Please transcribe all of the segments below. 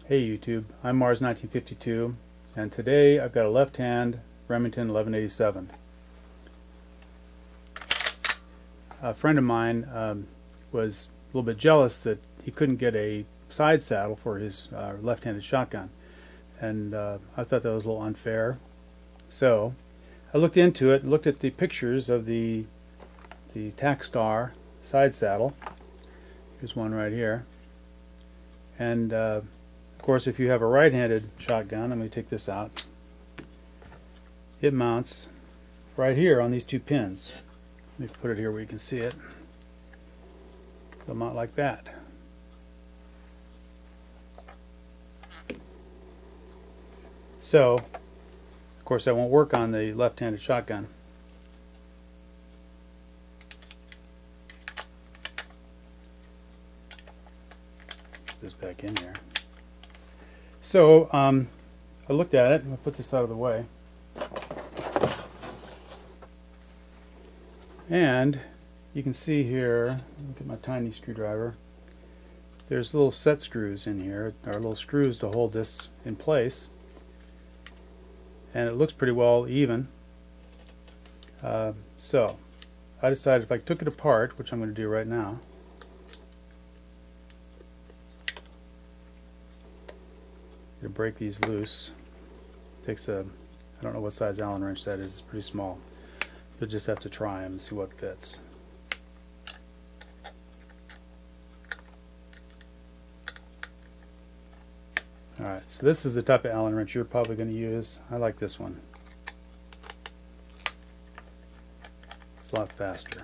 Hey YouTube, I'm Mars 1952, and today I've got a left-hand Remington 1187. A friend of mine was a little bit jealous that he couldn't get a side saddle for his left-handed shotgun, and I thought that was a little unfair. So I looked into it, looked at the pictures of the Tac Star Side Saddle. Here's one right here, and of course, if you have a right-handed shotgun, I'm going to take this out. It mounts right here on these two pins. Let me put it here where you can see it. It'll mount like that. So, of course, that won't work on the left-handed shotgun. Put this back in here. So I looked at it, and I'll put this out of the way. And you can see here, look at my tiny screwdriver, there's little set screws in here, or little screws to hold this in place. And it looks pretty well even. So I decided if I took it apart, which I'm going to do right now, to break these loose. Takes a, I don't know what size Allen wrench that is, it's pretty small. You'll just have to try them and see what fits. Alright, so this is the type of Allen wrench you're probably going to use. I like this one. It's a lot faster.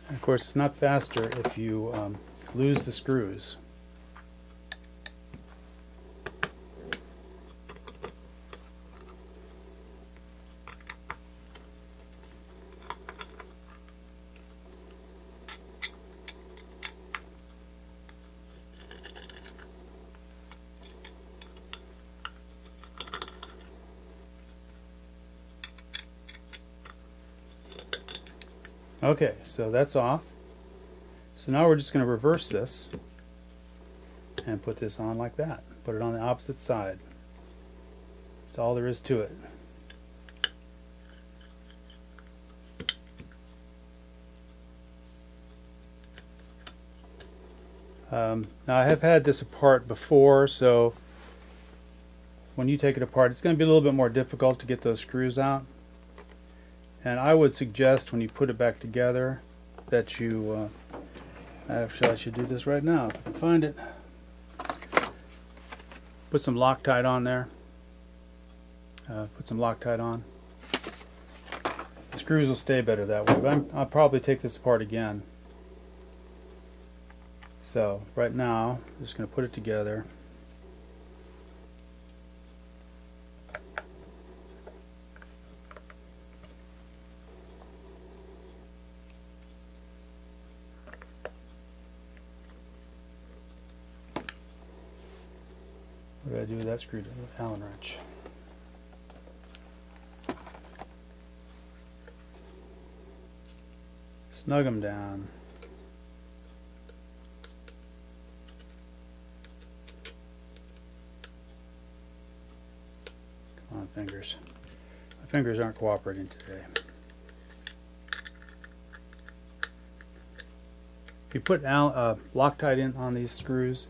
And of course, it's not faster if you lose the screws. Okay, so that's off. So now we're just going to reverse this and put this on like that. Put it on the opposite side. That's all there is to it. Now I have had this apart before, so when you take it apart, it's going to be a little bit more difficult to get those screws out. And I would suggest when you put it back together that you, actually I should do this right now if I can find it. Put some Loctite on there. Put some Loctite on. The screws will stay better that way, but I'll probably take this apart again. So right now, I'm just going to put it together. What did I do with that screw Allen wrench? Snug them down. Come on, fingers. My fingers aren't cooperating today. If you put Loctite in on these screws,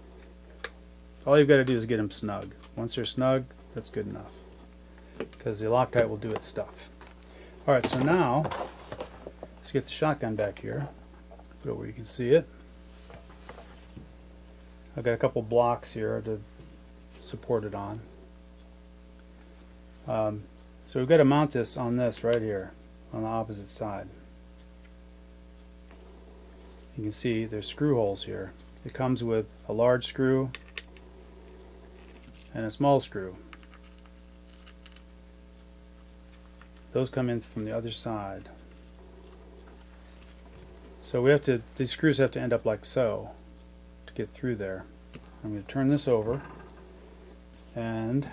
all you've got to do is get them snug. Once they're snug, that's good enough, because the Loctite will do its stuff. Alright, so now let's get the shotgun back here. Put it where you can see it. I've got a couple blocks here to support it on. So we've got to mount this on this right here on the opposite side. You can see there's screw holes here. It comes with a large screw and a small screw. Those come in from the other side. So we have to, these screws have to end up like so to get through there. I'm going to turn this over, and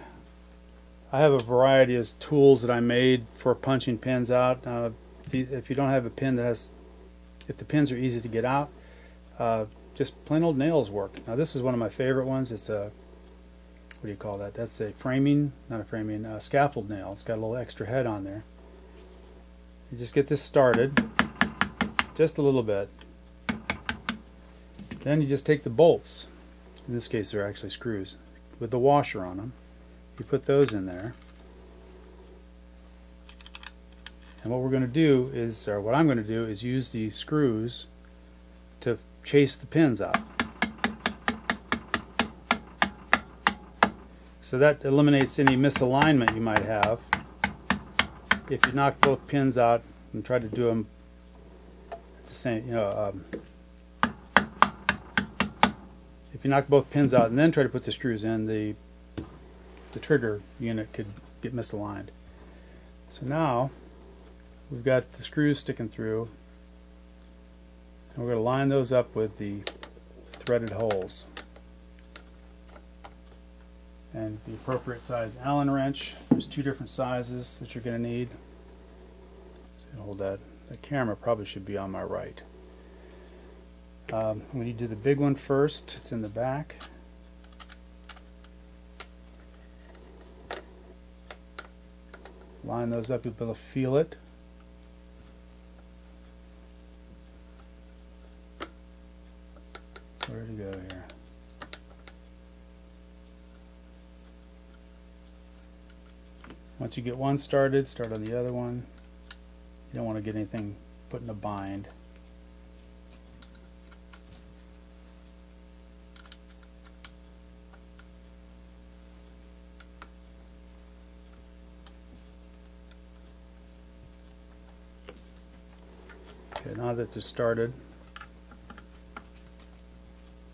I have a variety of tools that I made for punching pins out. If you don't have a pin that has, if the pins are easy to get out, just plain old nails work. Now this is one of my favorite ones. It's a, what do you call that? That's a framing, not a framing, scaffold nail. It's got a little extra head on there. You just get this started, just a little bit. Then you just take the bolts. In this case they're actually screws with the washer on them. You put those in there. And what we're going to do is, or what I'm going to do is use the screws to chase the pins out. So that eliminates any misalignment you might have. If you knock both pins out and try to do them at the same, if you knock both pins out and then try to put the screws in, the trigger unit could get misaligned. So now we've got the screws sticking through, and we're going to line those up with the threaded holes. And the appropriate size Allen wrench. There's two different sizes that you're going to need. So hold that. The camera probably should be on my right. When you do the big one first, it's in the back. Line those up, you'll be able to feel it. Where to go here? Once you get one started, start on the other one. You don't want to get anything put in a bind. Okay, now that they're started,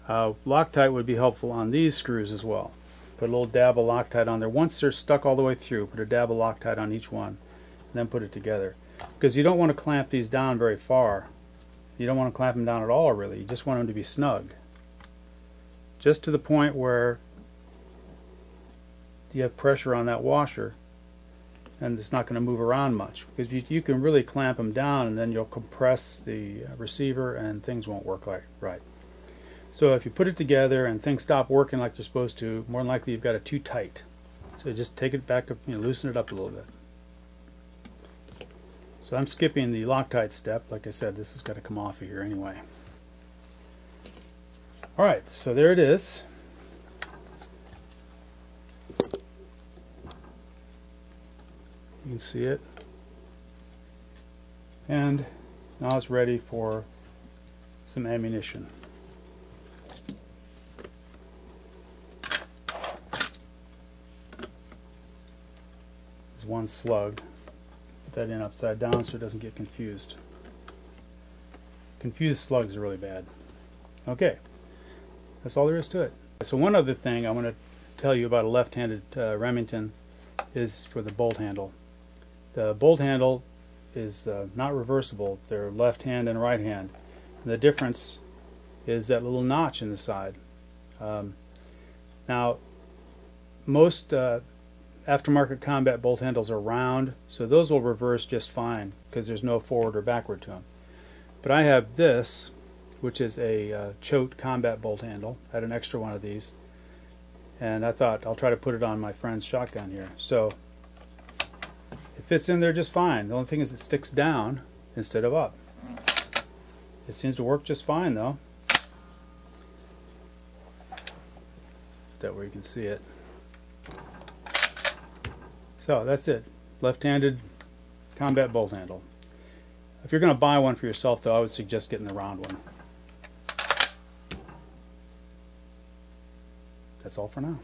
Loctite would be helpful on these screws as well. Put a little dab of Loctite on there. Once they're stuck all the way through, put a dab of Loctite on each one, and then put it together. Because you don't want to clamp these down very far. You don't want to clamp them down at all, really. You just want them to be snug. Just to the point where you have pressure on that washer, and it's not going to move around much. Because you can really clamp them down, and then you'll compress the receiver, and things won't work right. So if you put it together and things stop working like they're supposed to, more than likely you've got it too tight. So just take it back up, loosen it up a little bit. So I'm skipping the Loctite step. Like I said, this has got to come off of here anyway. Alright, so there it is. You can see it. And now it's ready for some ammunition. One slug. Put that in upside down so it doesn't get confused. Confused slugs are really bad. Okay, that's all there is to it. So one other thing I want to tell you about a left-handed Remington is for the bolt handle. The bolt handle is not reversible. They're left hand and right hand. And the difference is that little notch in the side. Now, most aftermarket combat bolt handles are round, so those will reverse just fine because there's no forward or backward to them. But I have this, which is a Choate combat bolt handle. I had an extra one of these, and I thought I'll try to put it on my friend's shotgun here. So it fits in there just fine. The only thing is it sticks down instead of up. It seems to work just fine though. That way you can see it. So that's it. Left-handed combat bolt handle. If you're going to buy one for yourself though, I would suggest getting the round one. That's all for now.